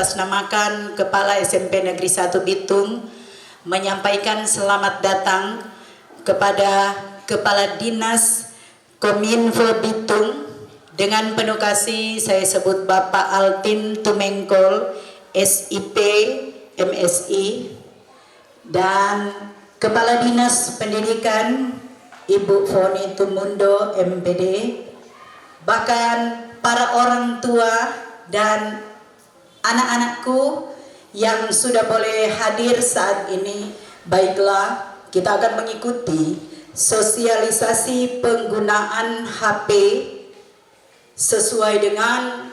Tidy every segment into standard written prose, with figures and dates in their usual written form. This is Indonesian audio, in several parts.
mengatasnamakan Kepala SMP Negeri 1 Bitung menyampaikan selamat datang kepada Kepala Dinas Kominfo Bitung. Dengan penuh kasih saya sebut Bapak Altin Tumengkol, SIP, MSI, dan Kepala Dinas Pendidikan Ibu Foni Tumundo, MPD, bahkan para orang tua dan anak-anakku yang sudah boleh hadir saat ini. Baiklah, kita akan mengikuti sosialisasi penggunaan HP sesuai dengan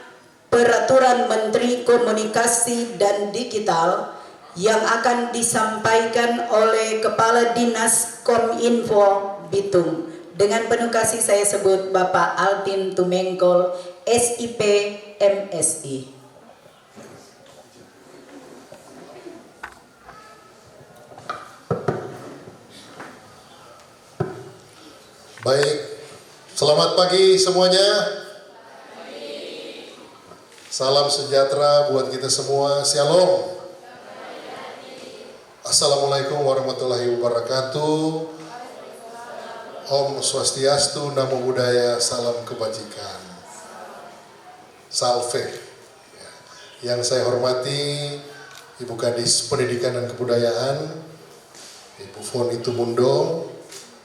Peraturan Menteri Komunikasi dan Digital yang akan disampaikan oleh Kepala Dinas Kominfo Bitung. Dengan penuh kasih saya sebut Bapak Altin Tumengkol, SIP, MSI. Baik, selamat pagi semuanya. Salam sejahtera buat kita semua. Shalom. Assalamualaikum warahmatullahi wabarakatuh. Om Swastiastu, Namo Buddhaya, salam kebajikan. Salve. Yang saya hormati Ibu Kadis Pendidikan dan Kebudayaan, Ibu Foni Tumundo.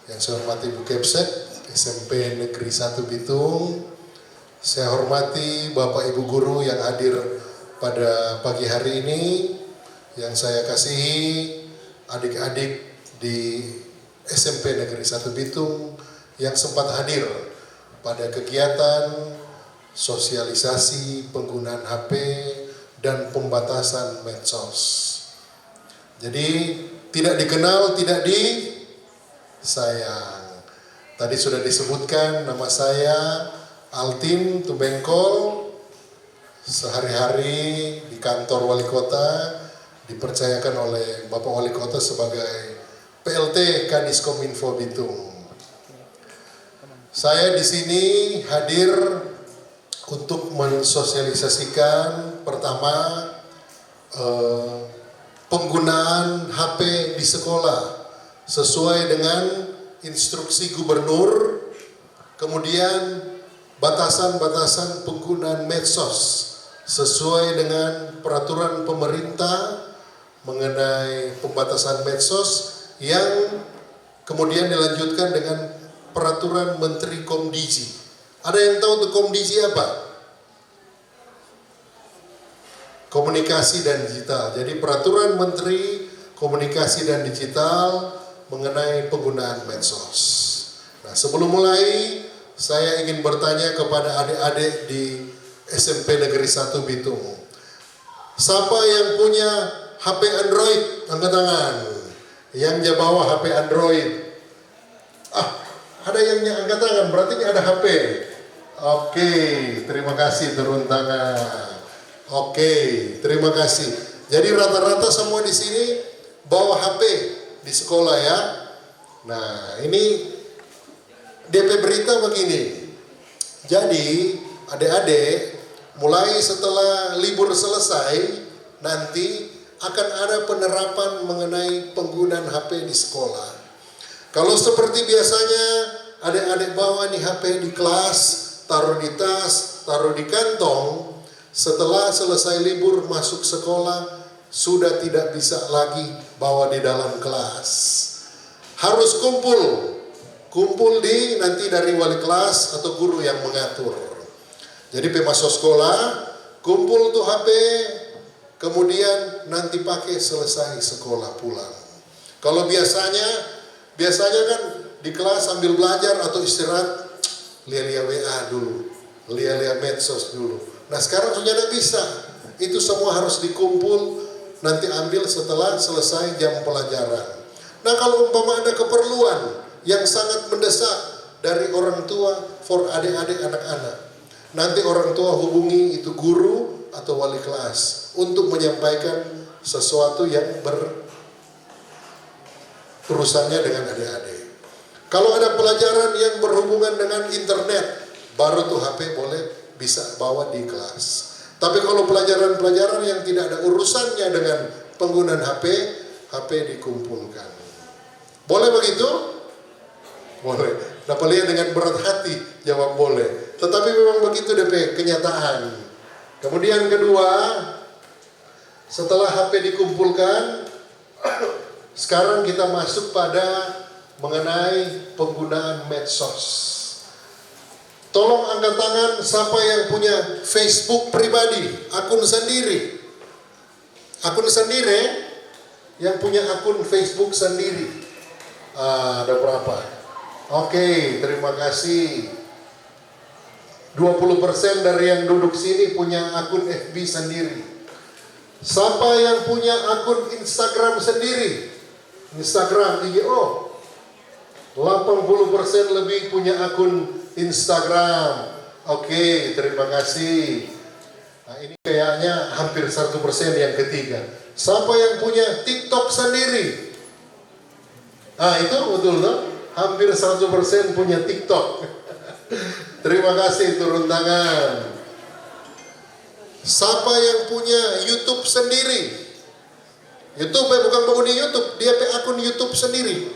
Yang saya hormati Ibu Kepsek, SMP Negeri 1 Bitung. Saya hormati Bapak Ibu Guru yang hadir pada pagi hari ini. Yang saya kasihi adik-adik di SMP Negeri 1 Bitung yang sempat hadir pada kegiatan sosialisasi penggunaan HP dan pembatasan medsos. Jadi tidak dikenal, tidak disayang. Tadi sudah disebutkan nama saya Altin Tumengkol. Sehari-hari di kantor wali kota dipercayakan oleh Bapak Wali Kota sebagai PLT Kadis Kominfo Bitung. Saya di sini hadir untuk mensosialisasikan pertama penggunaan HP di sekolah sesuai dengan instruksi gubernur, kemudian batasan-batasan penggunaan medsos sesuai dengan peraturan pemerintah mengenai pembatasan medsos yang kemudian dilanjutkan dengan peraturan Menteri Komdiji. Ada yang tahu tuh Komdiji apa? Komunikasi dan Digital. Jadi peraturan Menteri Komunikasi dan Digital mengenai penggunaan medsos. Nah, sebelum mulai saya ingin bertanya kepada adik-adik di SMP Negeri 1 Bitung. Siapa yang punya HP Android? Angkat tangan. Yang bawa HP Android. Ada yang angkat tangan, berarti ini ada HP. Oke, terima kasih, turun tangan. Oke, terima kasih. Jadi rata-rata semua di sini bawa HP di sekolah ya. Nah, ini DP berita begini. Jadi, adik-adik, mulai setelah libur selesai, nanti akan ada penerapan mengenai penggunaan HP di sekolah. Kalau seperti biasanya, adik-adik bawa nih HP di kelas, taruh di tas, taruh di kantong. Setelah selesai libur masuk sekolah, sudah tidak bisa lagi bawa di dalam kelas. Harus kumpul di nanti dari wali kelas atau guru yang mengatur. Jadi masuk sekolah, kumpul tuh HP, kemudian nanti pakai selesai sekolah pulang. Kalau biasanya kan di kelas sambil belajar atau istirahat, lihat-lihat WA dulu, lihat-lihat medsos dulu. Nah sekarang sudah tidak bisa, itu semua harus dikumpul, nanti ambil setelah selesai jam pelajaran. Nah kalau umpama ada keperluan yang sangat mendesak dari orang tua for adik-adik anak-anak, nanti orang tua hubungi itu guru atau wali kelas untuk menyampaikan sesuatu yang berurusannya dengan adik-adik. Kalau ada pelajaran yang berhubungan dengan internet, baru tuh HP boleh bisa bawa di kelas. Tapi kalau pelajaran-pelajaran yang tidak ada urusannya dengan penggunaan HP, HP dikumpulkan. Boleh begitu? Boleh. Dapat lihat dengan berat hati jawab boleh. Tetapi memang begitu DP kenyataan. Kemudian kedua, setelah HP dikumpulkan, sekarang kita masuk pada mengenai penggunaan medsos. Tolong angkat tangan siapa yang punya Facebook pribadi, akun sendiri. Akun sendiri, yang punya akun Facebook sendiri. Ada berapa? Oke, terima kasih. 20% dari yang duduk sini punya akun FB sendiri. Siapa yang punya akun Instagram sendiri? Instagram, IGO. 80% lebih punya akun Instagram. Oke, terima kasih. Nah, ini kayaknya hampir 1% yang ketiga. Siapa yang punya TikTok sendiri? Itu betul loh. Hampir 100% punya TikTok. Terima kasih, turun tangan. Siapa yang punya YouTube sendiri? YouTube bukan penghuni YouTube, dia punya akun YouTube sendiri.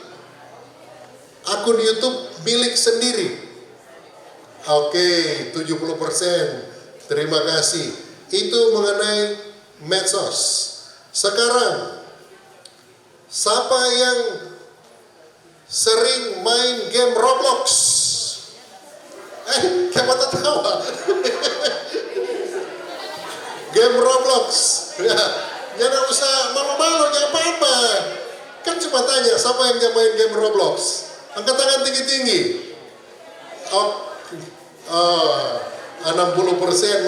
Akun YouTube milik sendiri. Oke, 70%. Terima kasih. Itu mengenai medsos. Sekarang, siapa yang sering main game Roblox? Siapa tertawa? Game Roblox. Ya, jangan usah malu-malu, jangan apa-apa. Kan cuma tanya, siapa yang main game Roblox? Angkat tangan tinggi-tinggi. 60%,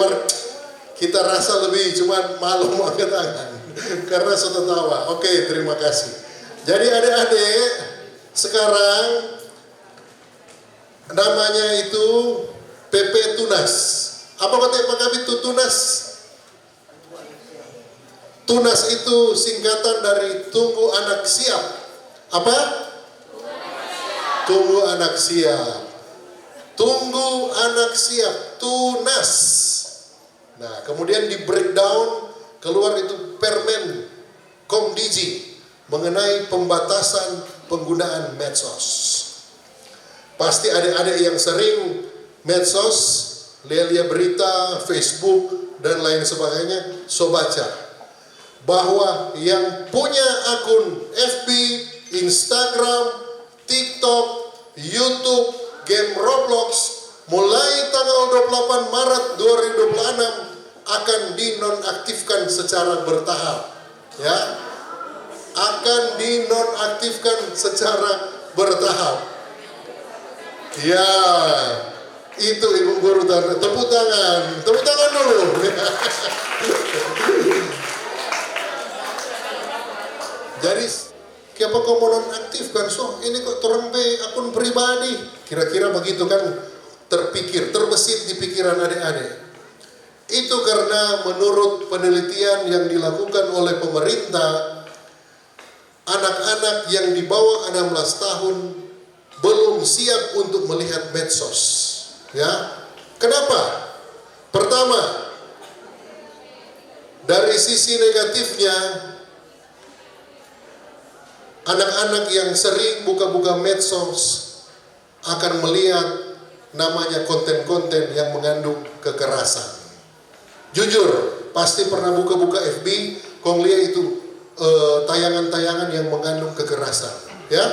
kita rasa lebih, cuma malu mau angkat tangan karena sudah tawa. Oke, terima kasih. Jadi adik-adik, sekarang namanya itu PP Tunas. Apa kata Pak Kabit itu Tunas? Tunas itu singkatan dari Tunggu Anak Siap. Apa? Tunggu Anak Siap. Tunggu Anak Siap, Tunas. Nah, kemudian di breakdown keluar itu Permen Komdiji mengenai pembatasan penggunaan medsos. Pasti adik-adik yang sering medsos, lihat-lihat berita, Facebook dan lain sebagainya, so baca bahwa yang punya akun FB, Instagram, TikTok, YouTube, game Roblox mulai tanggal 28 Maret 2026 akan dinonaktifkan secara bertahap. Ya, akan dinonaktifkan secara bertahap. Ya, itu Ibu Guru, tepuk tangan dulu. Jadi siapa kau mau nonaktifkan? So ini kok terempe akun pribadi. Kira-kira begitu kan terpikir, terbesit di pikiran adik-adik. Itu karena menurut penelitian yang dilakukan oleh pemerintah, anak-anak yang di bawah 16 tahun belum siap untuk melihat medsos. Ya, kenapa? Pertama, dari sisi negatifnya, anak-anak yang sering buka-buka medsos akan melihat namanya konten-konten yang mengandung kekerasan. Jujur, pasti pernah buka-buka FB, kong lihat itu tayangan-tayangan yang mengandung kekerasan. Ya,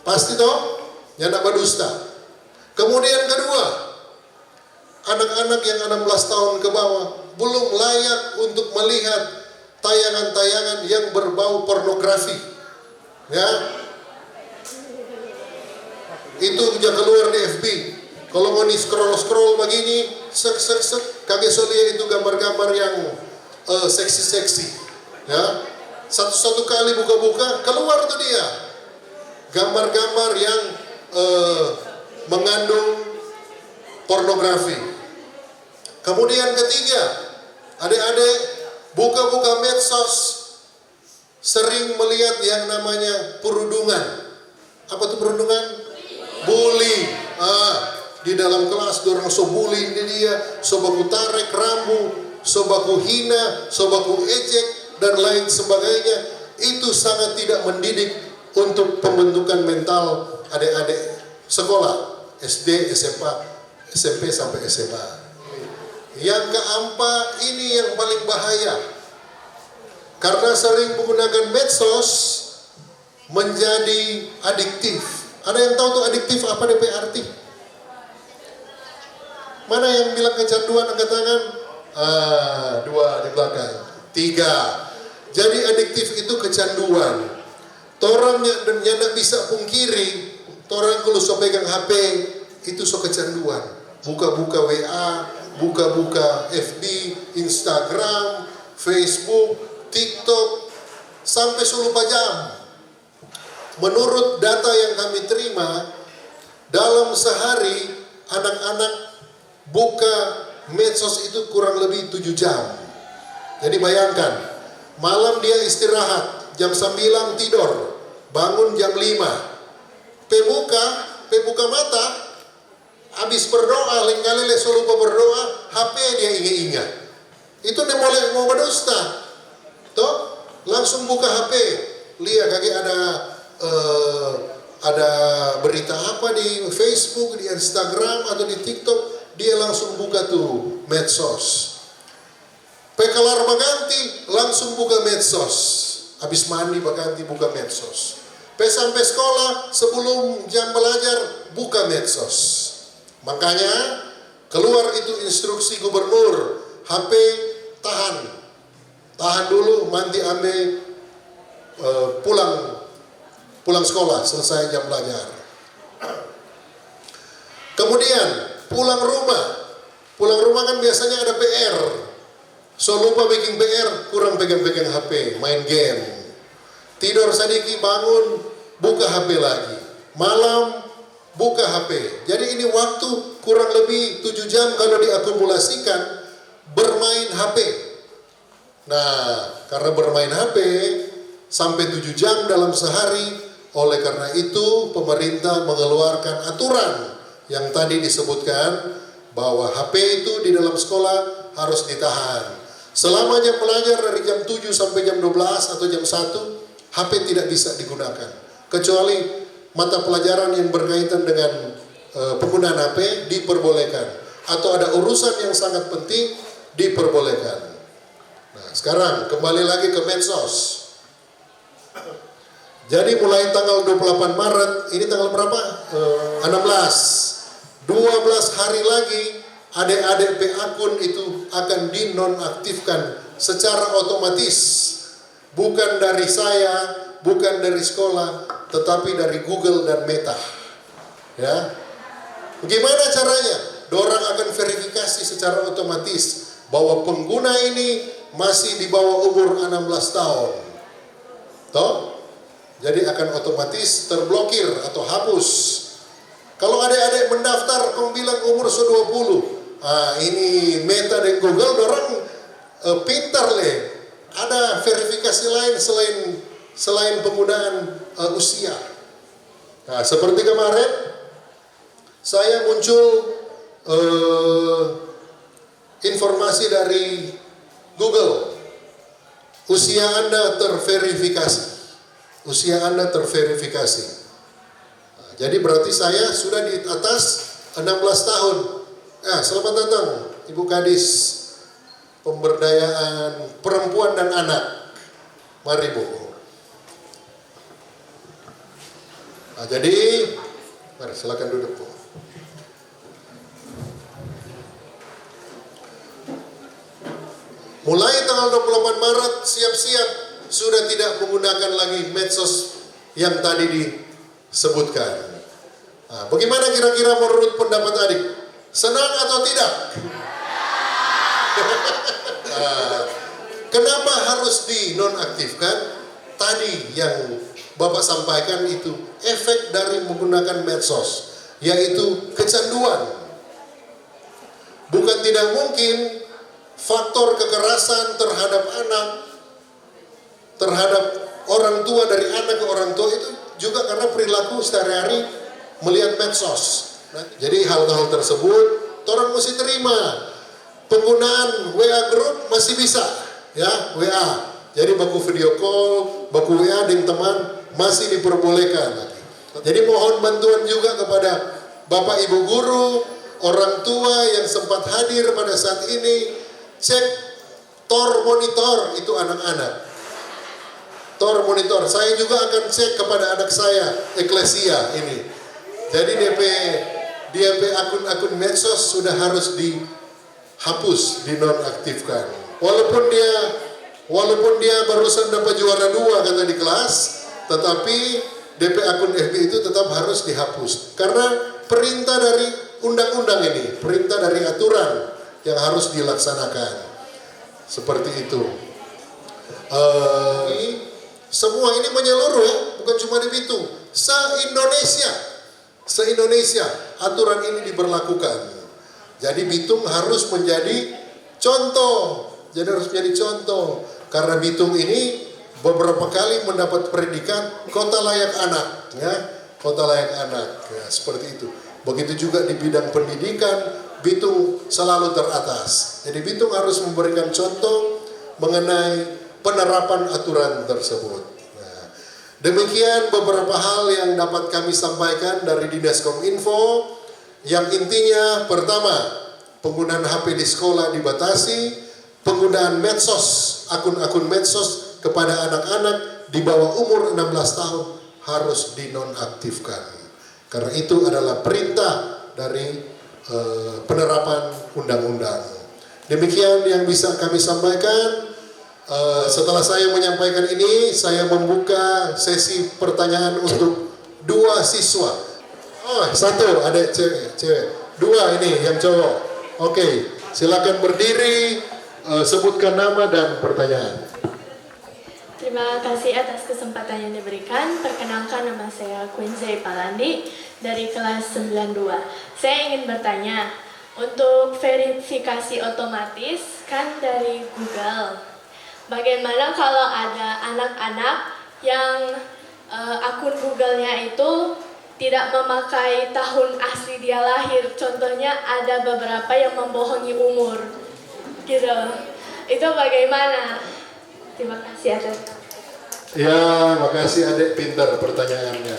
pasti toh, nyana berdusta. Kemudian kedua, anak-anak yang 16 tahun ke bawah belum layak untuk melihat tayangan-tayangan yang berbau pornografi. Ya, itu sudah keluar di FB. Kalau mau nih scroll begini, sek, kaget soalnya itu gambar-gambar yang seksi-seksi. Ya, satu kali buka-buka keluar tuh dia gambar-gambar yang mengandung pornografi. Kemudian ketiga, adik-adik buka-buka medsos sering melihat yang namanya perundungan. Apa tuh perundungan? Bully. Di dalam kelas dorong so bully ini dia, so baku tarik rambu, sobaku hina, sobaku ejek, dan lain sebagainya. Itu sangat tidak mendidik untuk pembentukan mental adik-adik sekolah SD, SMA, SMP sampai SMA. Yang keempat, ini yang paling bahaya, karena sering menggunakan medsos menjadi adiktif. Ada yang tahu tuh adiktif apa DP arti? Mana yang bilang kecanduan angkat tangan? Dua di belakang. Tiga. Jadi adiktif itu kecanduan. Torangnya dan nyana bisa pungkiri. Torang kalau so pegang HP itu so kecanduan. Buka-buka WA, buka-buka FB, Instagram, Facebook, TikTok, sampai 10 jam. Menurut data yang kami terima, dalam sehari anak-anak buka medsos itu kurang lebih 7 jam. Jadi bayangkan, malam dia istirahat, jam 9 tidur, bangun jam 5. Pebuka mata, habis berdoa, lengkali so lupa berdoa, HP dia ingat-ingat. Itu dia mau berdusta. Toh, langsung buka HP, lihat kaki ada berita apa di Facebook, di Instagram atau di TikTok, dia langsung buka tuh medsos. Kelar baganti langsung buka medsos. Habis mandi baganti buka medsos. Sampai sekolah sebelum jam belajar buka medsos. Makanya keluar itu instruksi gubernur, HP tahan dulu, mandi ambil, pulang sekolah selesai jam belajar. Kemudian pulang rumah kan biasanya ada PR. So lupa bikin PR, kurang pegang-pegang HP, main game. Tidur sedikit, bangun, buka HP lagi. Malam buka HP. Jadi ini waktu kurang lebih 7 jam kalau diakumulasikan bermain HP. Nah, karena bermain HP sampai 7 jam dalam sehari, oleh karena itu pemerintah mengeluarkan aturan yang tadi disebutkan bahwa HP itu di dalam sekolah harus ditahan. Selama jam belajar dari jam 7 sampai jam 12 atau jam 1, HP tidak bisa digunakan. Kecuali mata pelajaran yang berkaitan dengan penggunaan HP diperbolehkan. Atau ada urusan yang sangat penting diperbolehkan. Nah, sekarang kembali lagi ke medsos. Jadi mulai tanggal 28 Maret, ini tanggal berapa? 16. 12 hari lagi adik-adik akun itu akan dinonaktifkan secara otomatis. Bukan dari saya, bukan dari sekolah, tetapi dari Google dan Meta. Ya. Bagaimana caranya? Dorang akan verifikasi secara otomatis bahwa pengguna ini masih di bawah umur 16 tahun. Toh? Jadi akan otomatis terblokir atau hapus. Kalau adik-adik mendaftar, kamu bilang umur 20. Ini Meta dan Google, dorang pintar leh. Ada verifikasi lain selain penggunaan usia. Nah, seperti kemarin saya muncul informasi dari Google, usia Anda terverifikasi. Usia Anda terverifikasi. Nah, jadi berarti saya sudah di atas 16 tahun. Selamat datang Ibu Kadis Pemberdayaan Perempuan dan Anak. Mari Bu. Nah, jadi mari silakan duduk Bu. Mulai tanggal 28 Maret siap-siap sudah tidak menggunakan lagi medsos yang tadi disebutkan. Nah, bagaimana kira-kira menurut pendapat adik? Senang atau tidak? Kenapa harus dinonaktifkan? Tadi yang Bapak sampaikan itu efek dari menggunakan medsos, yaitu kecanduan. Bukan tidak mungkin faktor kekerasan terhadap anak, terhadap orang tua, dari anak ke orang tua itu juga karena perilaku sehari-hari melihat medsos. Jadi hal-hal tersebut orang mesti terima. Penggunaan WA group masih bisa, ya WA. Jadi baku video call, baku WA dengan teman masih diperbolehkan. Jadi mohon bantuan juga kepada Bapak Ibu guru, orang tua yang sempat hadir pada saat ini, cek Tor monitor itu anak-anak. Tor monitor, saya juga akan cek kepada anak saya, Eklesia ini. Jadi DP akun-akun medsos sudah harus dihapus, dinonaktifkan. Walaupun dia barusan dapat juara 2 kata di kelas, tetapi DP akun FB itu tetap harus dihapus. Karena perintah dari undang-undang ini, perintah dari aturan yang harus dilaksanakan. Seperti itu. Semua ini menyeluruh ya, bukan cuma di Bitung. Se-Indonesia aturan ini diberlakukan. Jadi Bitung harus menjadi contoh. Karena Bitung ini beberapa kali mendapat predikat kota layak anak, ya, kota layak anak, ya, seperti itu. Begitu juga di bidang pendidikan, Bitung selalu teratas. Jadi Bitung harus memberikan contoh mengenai penerapan aturan tersebut. Nah, demikian beberapa hal yang dapat kami sampaikan dari Dinas Kominfo. Yang intinya, pertama, penggunaan HP di sekolah dibatasi. Penggunaan medsos, akun-akun medsos kepada anak-anak di bawah umur 16 tahun harus dinonaktifkan. Karena itu adalah perintah dari penerapan undang-undang. Demikian yang bisa kami sampaikan. Setelah saya menyampaikan ini, saya membuka sesi pertanyaan untuk 2 siswa. Oh, 1 ada cewek. 2 ini yang cowok. Oke, silakan berdiri. Sebutkan nama dan pertanyaan. Terima kasih atas kesempatan yang diberikan. Perkenalkan, nama saya Quincy Palandi dari kelas 92. Saya ingin bertanya, untuk verifikasi otomatis kan dari Google. Bagaimana kalau ada anak-anak yang akun Google-nya itu tidak memakai tahun asli dia lahir? Contohnya ada beberapa yang membohongi umur. Gitu. Itu bagaimana? Terima kasih atas. Ya, makasih adik, pintar pertanyaannya.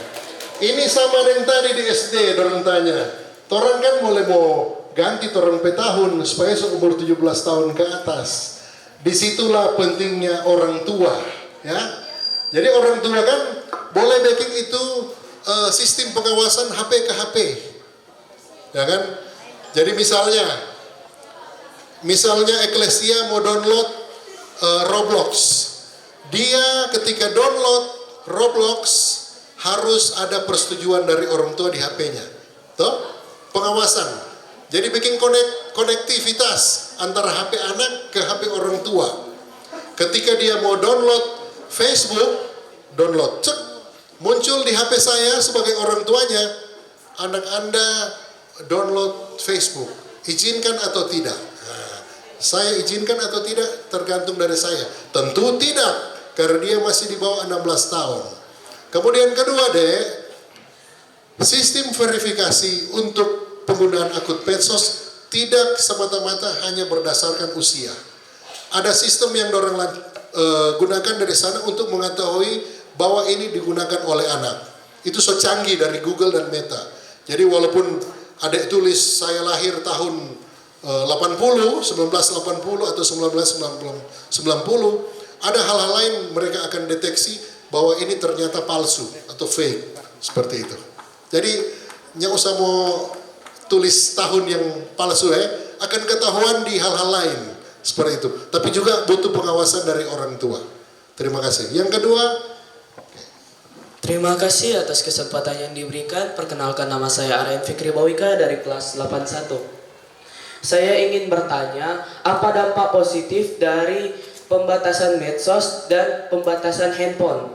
Ini sama dengan tadi di SD, dorang tanya. Torang kan boleh mau ganti torang pe tahun supaya seumur 17 tahun ke atas. Disitulah pentingnya orang tua, ya. Jadi orang tua kan boleh bikin itu sistem pengawasan HP ke HP, ya kan? Jadi misalnya Eklesia mau download Roblox. Dia ketika download Roblox harus ada persetujuan dari orang tua di HP-nya. Toh? Pengawasan. Jadi bikin konektivitas antara HP anak ke HP orang tua. Ketika dia mau download Facebook, download, cek, muncul di HP saya sebagai orang tuanya, anak Anda download Facebook. Izinkan atau tidak? Saya izinkan atau tidak tergantung dari saya. Tentu tidak, karena dia masih di bawah 16 tahun. Kemudian kedua sistem verifikasi untuk penggunaan akun medsos tidak semata-mata hanya berdasarkan usia. Ada sistem yang dorang gunakan dari sana untuk mengetahui bahwa ini digunakan oleh anak. Itu secanggih dari Google dan Meta. Jadi walaupun ada tulis saya lahir tahun 1980 atau 1990, ada hal-hal lain mereka akan deteksi bahwa ini ternyata palsu atau fake, seperti itu. Jadi nggak usah mau tulis tahun yang palsu, akan ketahuan di hal-hal lain seperti itu. Tapi juga butuh pengawasan dari orang tua. Terima kasih. Yang kedua, terima kasih atas kesempatan yang diberikan. Perkenalkan, nama saya Aryan Fikri Bawika dari kelas 81. Saya ingin bertanya, apa dampak positif dari pembatasan medsos dan pembatasan handphone?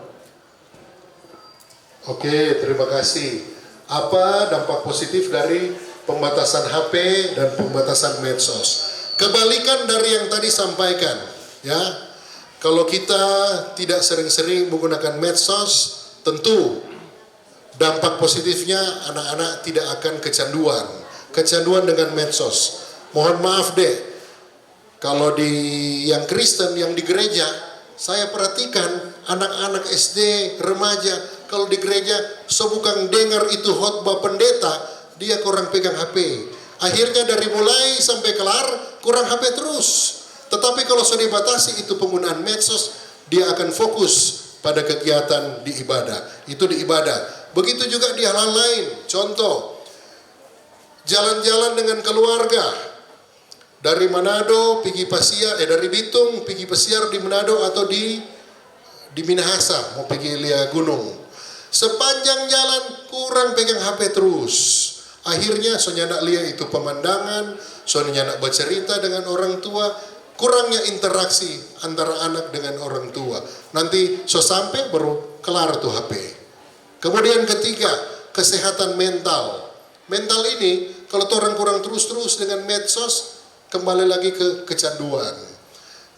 Oke, terima kasih. Apa dampak positif dari pembatasan HP dan pembatasan medsos? Kebalikan dari yang tadi sampaikan, ya. Kalau kita tidak sering-sering menggunakan medsos, tentu dampak positifnya anak-anak tidak akan kecanduan dengan medsos. Mohon maaf Kalau di yang Kristen, yang di gereja, saya perhatikan anak-anak SD, remaja, kalau di gereja, bukan dengar itu khotbah pendeta, dia kurang pegang HP. Akhirnya dari mulai sampai kelar, kurang HP terus. Tetapi kalau sudah dibatasi itu penggunaan medsos, dia akan fokus pada kegiatan di ibadah. Itu di ibadah. Begitu juga di hal lain. Contoh, jalan-jalan dengan keluarga. Dari Manado pergi Pasiar, dari Bitung pergi Pasiar di Manado atau di Minahasa mau pergi lihat gunung. Sepanjang jalan kurang pegang HP terus. Akhirnya soalnya nak lihat itu pemandangan, soalnya nak bercerita dengan orang tua, kurangnya interaksi antara anak dengan orang tua. Nanti sampai baru kelar tuh HP. Kemudian ketiga, kesehatan mental. Mental ini kalau orang kurang terus-terus dengan medsos, kembali lagi ke kecanduan.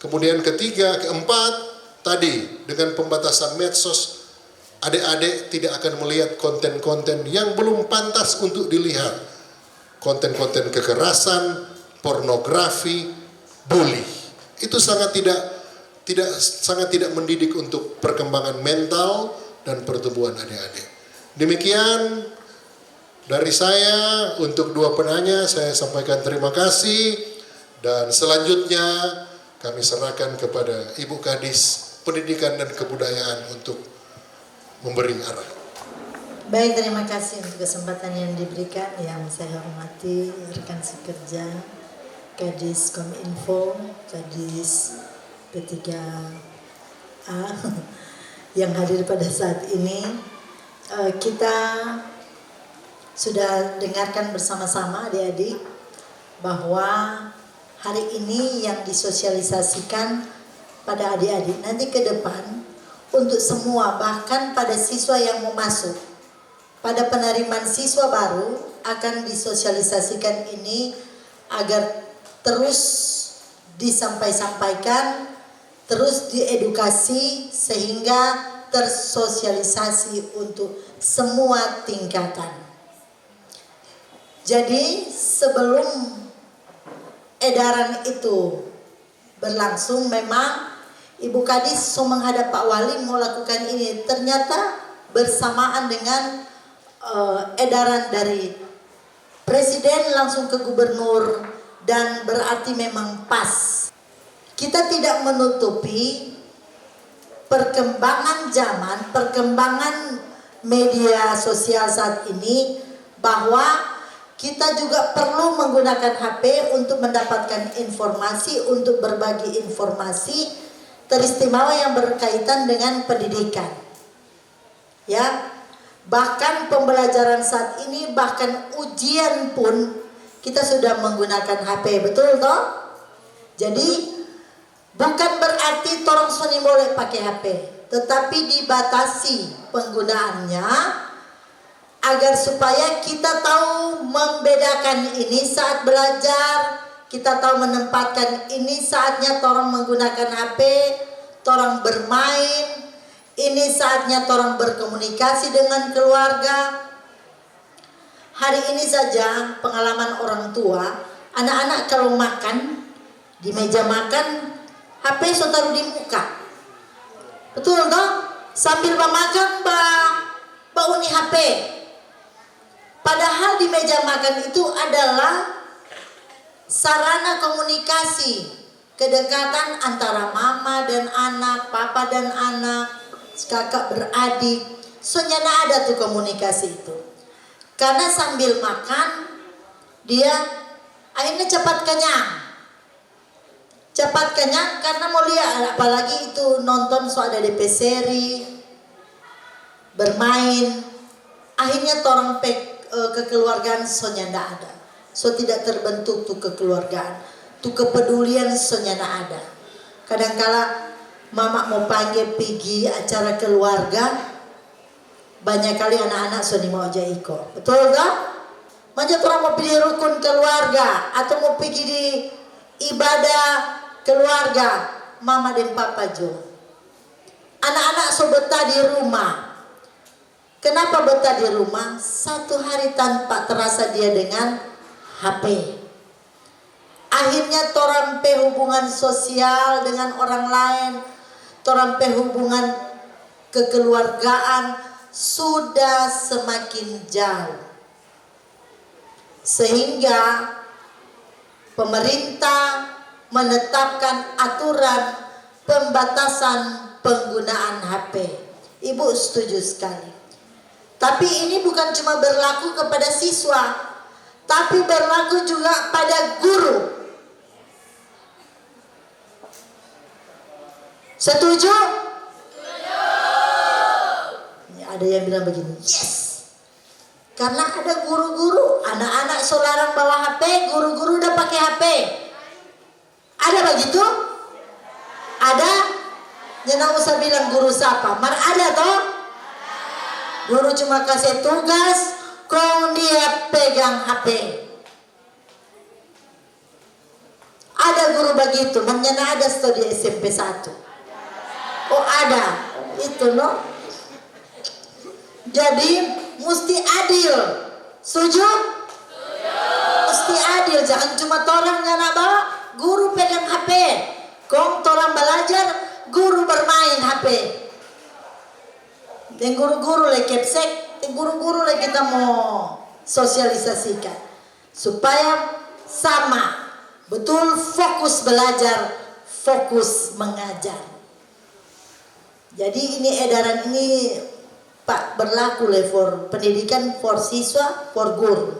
Kemudian ketiga, keempat, tadi dengan pembatasan medsos, adik-adik tidak akan melihat konten-konten yang belum pantas untuk dilihat. Konten-konten kekerasan, pornografi, bully. Itu sangat tidak mendidik untuk perkembangan mental dan pertumbuhan adik-adik. Demikian dari saya untuk dua penanya, saya sampaikan terima kasih. Dan selanjutnya kami serahkan kepada Ibu Kadis Pendidikan dan Kebudayaan untuk memberi arah. Baik, terima kasih untuk kesempatan yang diberikan. Yang saya hormati rekan sekerja Kadis Kominfo, Kadis P3A yang hadir pada saat ini. Kita sudah dengarkan bersama-sama adik-adik bahwa hari ini yang disosialisasikan pada adik-adik nanti ke depan untuk semua, bahkan pada siswa yang mau masuk, pada penerimaan siswa baru akan disosialisasikan ini agar terus disampaikan, terus diedukasi sehingga tersosialisasi untuk semua tingkatan. Jadi sebelum edaran itu berlangsung, memang Ibu Kadis menghadap Pak Wali mau lakukan ini, ternyata bersamaan dengan edaran dari Presiden langsung ke Gubernur, dan berarti memang pas. Kita tidak menutupi perkembangan zaman, perkembangan media sosial saat ini, bahwa kita juga perlu menggunakan HP untuk mendapatkan informasi, untuk berbagi informasi teristimewa yang berkaitan dengan pendidikan. Ya, bahkan pembelajaran saat ini, bahkan ujian pun kita sudah menggunakan HP, betul toh? Jadi bukan berarti torong soni boleh pakai HP, tetapi dibatasi penggunaannya agar supaya kita tahu membedakan ini saat belajar, kita tahu menempatkan ini saatnya torong menggunakan HP, torong bermain, ini saatnya torong berkomunikasi dengan keluarga. Hari ini saja pengalaman orang tua, anak-anak kalau makan di meja makan, HP so taruh di muka, betul toh? Sambil makan Mbak Uni HP. Padahal di meja makan itu adalah sarana komunikasi, kedekatan antara mama dan anak, papa dan anak, kakak beradik. Senyana ada tuh komunikasi itu. Karena sambil makan dia akhirnya cepat kenyang. Cepat kenyang karena mau lihat, apalagi itu nonton ada DP seri, bermain. Akhirnya torong kekeluargaan sonya ndak ada. So tidak terbentuk tuh kekeluargaan, tuh kepedulian sonya ndak ada. Kadangkala mama mau panggil pergi acara keluarga, banyak kali anak-anak so mau aja ikut, betul tak? Macam orang mau pergi rukun keluarga atau mau pergi di ibadah keluarga, mama dan papa jo. Anak-anak so betah di rumah. Kenapa betah di rumah? Satu hari tanpa terasa dia dengan HP. Akhirnya torang pe hubungan sosial dengan orang lain, torang pe hubungan kekeluargaan sudah semakin jauh. Sehingga pemerintah menetapkan aturan pembatasan penggunaan HP. Ibu setuju sekali. Tapi ini bukan cuma berlaku kepada siswa, tapi berlaku juga pada guru. Setuju? Ini ada yang bilang begini, yes. Karena ada guru-guru, anak-anak selarang bawa HP, guru-guru udah pakai HP. Ada begitu? Ada? Jangan usah bilang guru siapa, mar ada toh? Guru cuma kasih tugas, kau dia pegang HP. Ada guru begitu, makanya ada studi SMP 1. Oh ada, itu loh. Jadi mesti adil, setuju? Mesti adil, jangan cuma torang yang bawa, guru pegang HP. Kong torang belajar, guru bermain HP. Dan guru-guru lagi kepsek, dan guru-guru lagi kita mau sosialisasikan supaya sama, betul fokus belajar, fokus mengajar. Jadi ini edaran ini Pak berlaku for pendidikan, for siswa, for guru.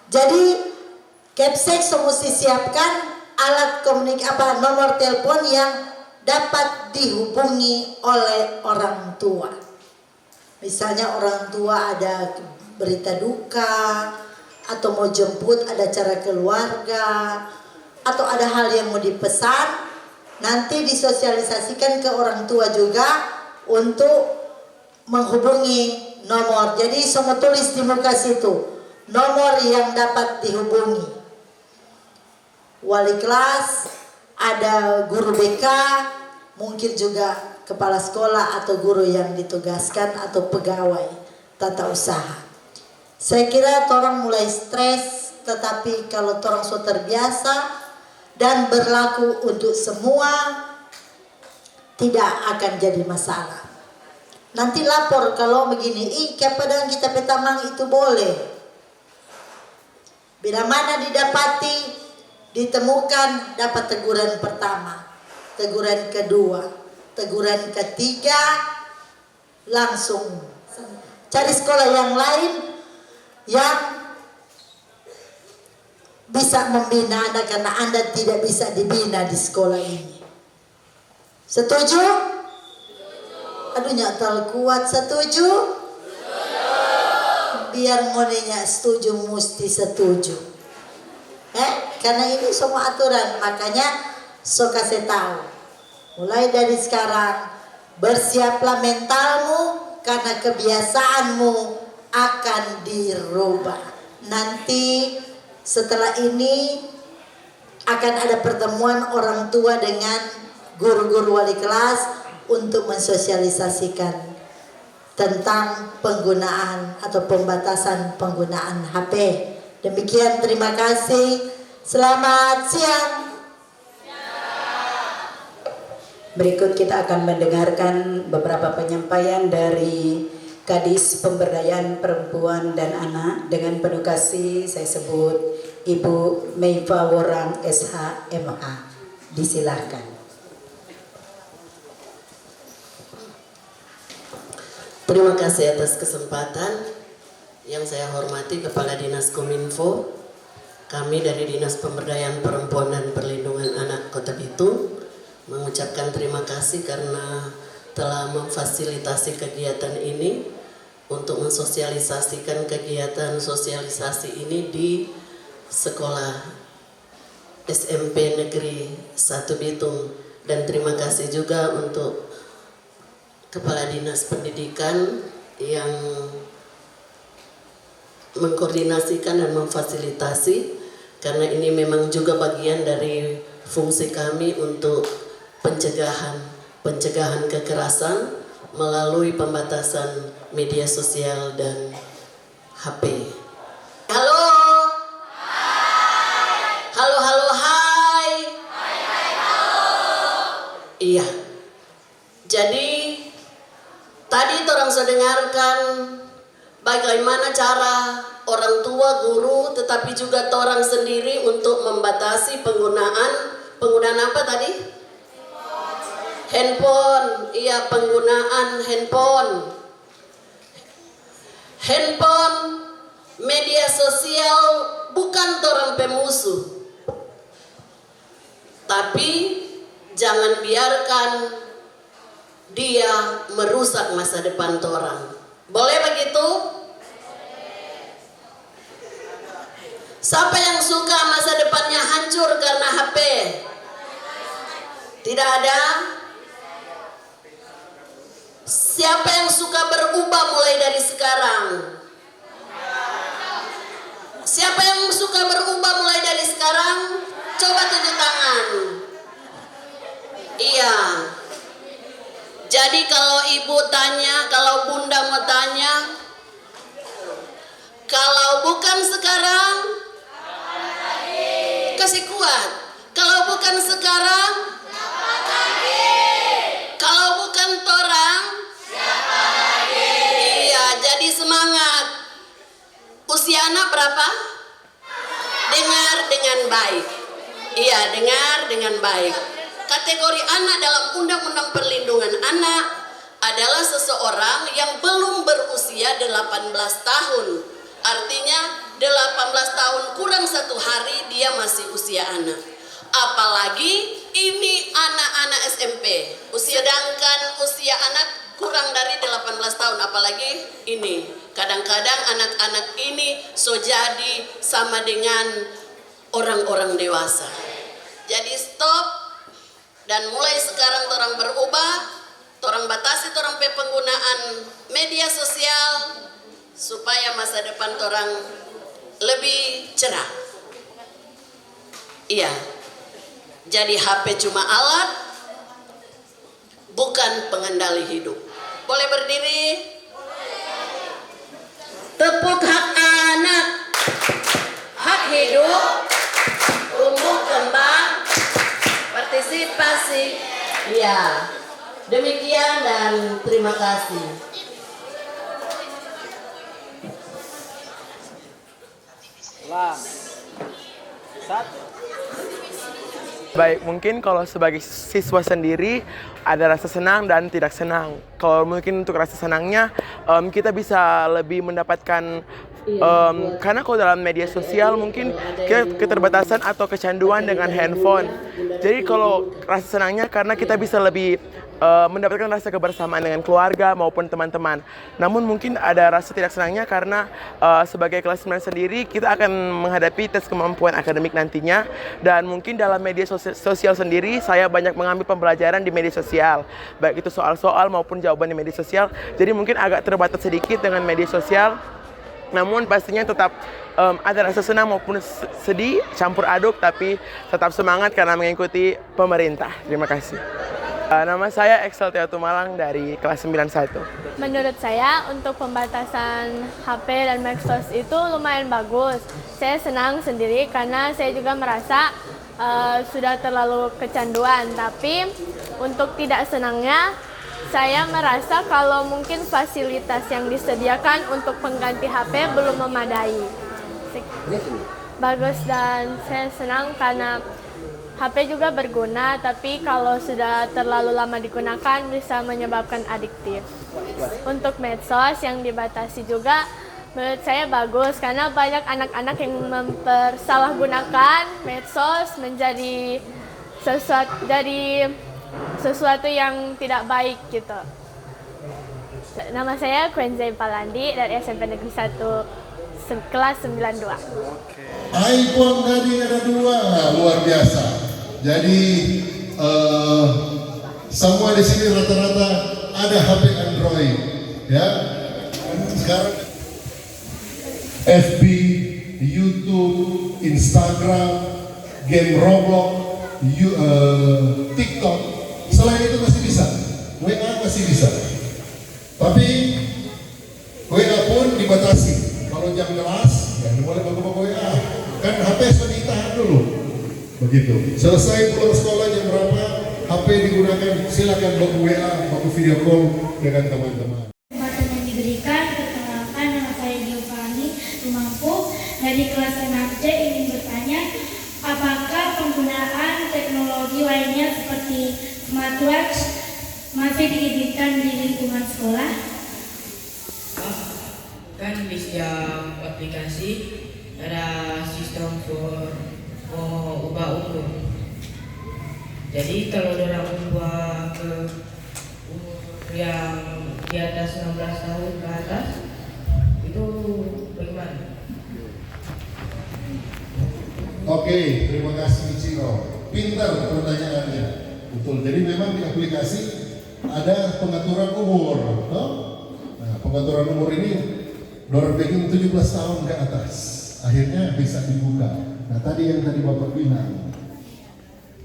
Jadi kepsek mesti siapkan alat nomor telepon yang dapat dihubungi oleh orang tua. Misalnya orang tua ada berita duka, atau mau jemput ada acara keluarga, atau ada hal yang mau dipesan, nanti disosialisasikan ke orang tua juga untuk menghubungi nomor. Jadi semua tulis di muka situ nomor yang dapat dihubungi. Wali kelas, ada guru BK, mungkin juga kepala sekolah atau guru yang ditugaskan atau pegawai tata usaha. Saya kira torang mulai stres, tetapi kalau torang sudah terbiasa dan berlaku untuk semua, tidak akan jadi masalah. Nanti lapor kalau begini, padahal kita petamang itu boleh. Bila mana didapati, ditemukan, dapat teguran pertama, teguran kedua, teguran ketiga, langsung cari sekolah yang lain yang bisa membina Anda, karena Anda tidak bisa dibina di sekolah ini. Setuju? Aduh nyatal kuat, setuju? Biar monenya setuju, mesti setuju. Karena ini semua aturan, makanya so kasih tahu. Mulai dari sekarang, bersiaplah mentalmu, karena kebiasaanmu akan dirubah. Nanti setelah ini akan ada pertemuan orang tua dengan guru-guru wali kelas untuk mensosialisasikan tentang penggunaan atau pembatasan penggunaan HP. Demikian, terima kasih. Selamat siang. Berikut kita akan mendengarkan beberapa penyampaian dari Kadis Pemberdayaan Perempuan dan Anak. Dengan penuh kasih saya sebut Ibu Meifa Worang SH MA. Disilahkan. Terima kasih atas kesempatan. Yang saya hormati Kepala Dinas Kominfo, kami dari Dinas Pemberdayaan Perempuan dan Perlindungan Anak Kota Bitung mengucapkan terima kasih karena telah memfasilitasi kegiatan ini untuk mensosialisasikan kegiatan sosialisasi ini di Sekolah SMP Negeri 1 Bitung. Dan terima kasih juga untuk Kepala Dinas Pendidikan yang mengkoordinasikan dan memfasilitasi, karena ini memang juga bagian dari fungsi kami untuk pencegahan kekerasan melalui pembatasan media sosial dan HP. Halo. dengarkan bagaimana cara orang tua, guru, tetapi juga orang sendiri untuk membatasi penggunaan apa tadi? Handphone. Iya, penggunaan handphone. Handphone, media sosial bukan orang pemusuh. Tapi jangan biarkan dia merusak masa depan orang. Boleh begitu? Siapa yang suka masa depannya hancur karena HP? Tidak ada? Siapa yang suka berubah mulai dari sekarang? Siapa yang suka berubah mulai dari sekarang? Coba tunjuk tangan. Iya. Jadi kalau ibu tanya, kalau bunda mau tanya, kalau bukan sekarang, kasih kuat. Kalau bukan sekarang, kalau bukan torang, iya, jadi semangat. Usia anak berapa? Dengar dengan baik. Iya, dengar dengan baik. Kategori anak dalam Undang-Undang Perlindungan Anak adalah seseorang yang belum berusia 18 tahun. Artinya 18 tahun kurang 1 hari dia masih usia anak. Apalagi ini anak-anak SMP. Sedangkan usia anak kurang dari 18 tahun, apalagi ini. Kadang-kadang anak-anak ini so jadi sama dengan orang-orang dewasa. Jadi stop, dan mulai sekarang orang berubah, orang batasi orang penggunaan media sosial supaya masa depan orang lebih cerah. Iya. Jadi HP cuma alat, bukan pengendali hidup. Boleh berdiri? Tepuk hak anak, hak hidup, tumbuh kembang, partisipasi. Iya. Demikian dan terima kasih. Baik, mungkin kalau sebagai siswa sendiri ada rasa senang dan tidak senang. Kalau mungkin untuk rasa senangnya kita bisa lebih mendapatkan karena kalau dalam media sosial mungkin keterbatasan atau kecanduan dengan handphone. Jadi kalau rasa senangnya karena kita bisa lebih mendapatkan rasa kebersamaan dengan keluarga maupun teman-teman. Namun mungkin ada rasa tidak senangnya karena sebagai kelas 9 sendiri kita akan menghadapi tes kemampuan akademik nantinya, dan mungkin dalam media sosial sendiri saya banyak mengambil pembelajaran di media sosial, baik itu soal-soal maupun jawaban di media sosial. Jadi mungkin agak terbatas sedikit dengan media sosial. Namun pastinya tetap ada rasa senang maupun sedih campur aduk, tapi tetap semangat karena mengikuti pemerintah. Terima kasih. Nama saya Excel Teatu Malang dari kelas 91. Menurut saya untuk pembatasan HP dan medsos itu lumayan bagus. Saya senang sendiri karena saya juga merasa sudah terlalu kecanduan. Tapi untuk tidak senangnya, saya merasa kalau mungkin fasilitas yang disediakan untuk pengganti HP belum memadai. Bagus, dan saya senang karena HP juga berguna, tapi kalau sudah terlalu lama digunakan bisa menyebabkan adiktif. Untuk medsos yang dibatasi juga menurut saya bagus karena banyak anak-anak yang mempersalahgunakan medsos menjadi sesuatu yang tidak baik gitu. Nama saya Quenze Palandi dari SMP Negeri 1 kelas 92. iPhone tadi ada 2, luar biasa. Jadi semua di sini rata-rata ada HP Android, ya. Sekarang FB, YouTube, Instagram, game Roblox, TikTok. Selain itu masih bisa, WA masih bisa. Tapi WA pun dibatasi. Kalau jam kelas, ya boleh buka WA. Kan HP sudah ditahan dulu. Begitu. Selesai pulang sekolah jam berapa, HP digunakan, silakan buka WA, buka video call dengan teman-teman. dari kelas 6C ingin bertanya, apakah penggunaan teknologi lainnya seperti smartwatch masih diizinkan di lingkungan sekolah? Kan di setiap aplikasi ada sistem mau ubah umur. Jadi kalau orang ubah ke umur yang di atas 16 tahun ke atas, itu bagaimana? Oke, terima kasih Ichiro. Pintar pertanyaannya. Betul. Jadi memang di aplikasi ada pengaturan umur. Toh? Nah, pengaturan umur ini dorong bikin 17 tahun ke atas. Akhirnya bisa dibuka. Nah, tadi yang tadi Bapak bilang,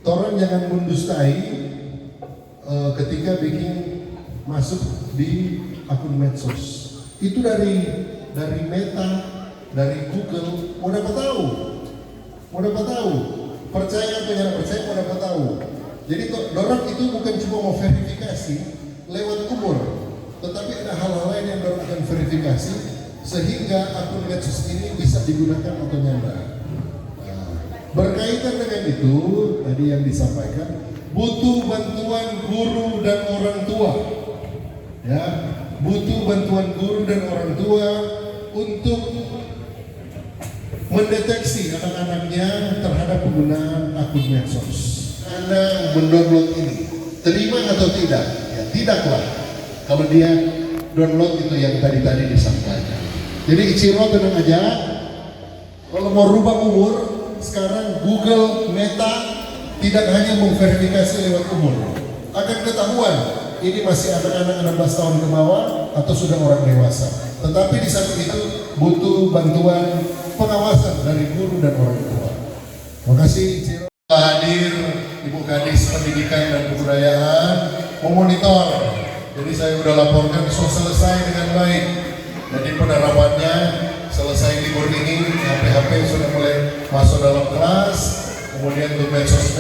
orang jangan mendustai ketika bikin masuk di akun medsos. Itu dari Meta, dari Google, mau dapat tahu. Percaya atau jangan percaya, mau dapat tahu. Jadi dorong itu bukan cuma mau verifikasi lewat umur, tetapi ada hal-hal lain yang dorong akan verifikasi sehingga akun medsos ini bisa digunakan atau nyanda. Berkaitan dengan itu, tadi yang disampaikan, butuh bantuan guru dan orang tua. Ya, butuh bantuan guru dan orang tua untuk mendeteksi anak-anaknya terhadap penggunaan akun medsos. Anda mendownload ini, terima atau tidak? Ya, tidaklah. Kalau dia download itu yang tadi disampaikan. Jadi Ichiro tenang aja, kalau mau rubah umur, sekarang Google, Meta tidak hanya memverifikasi lewat umur, akan ketahuan ini masih anak-anak 16 tahun ke bawah atau sudah orang dewasa. Tetapi di samping itu butuh bantuan pengawasan dari guru dan orang tua. Terima kasih Ciro. Hadir Ibu Kadis Pendidikan dan Kebudayaan memonitor. Jadi saya sudah laporkan selesai dengan baik. Jadi penerapannya selesai libur ini, HP sudah mulai masuk dalam kelas. Kemudian untuk medsos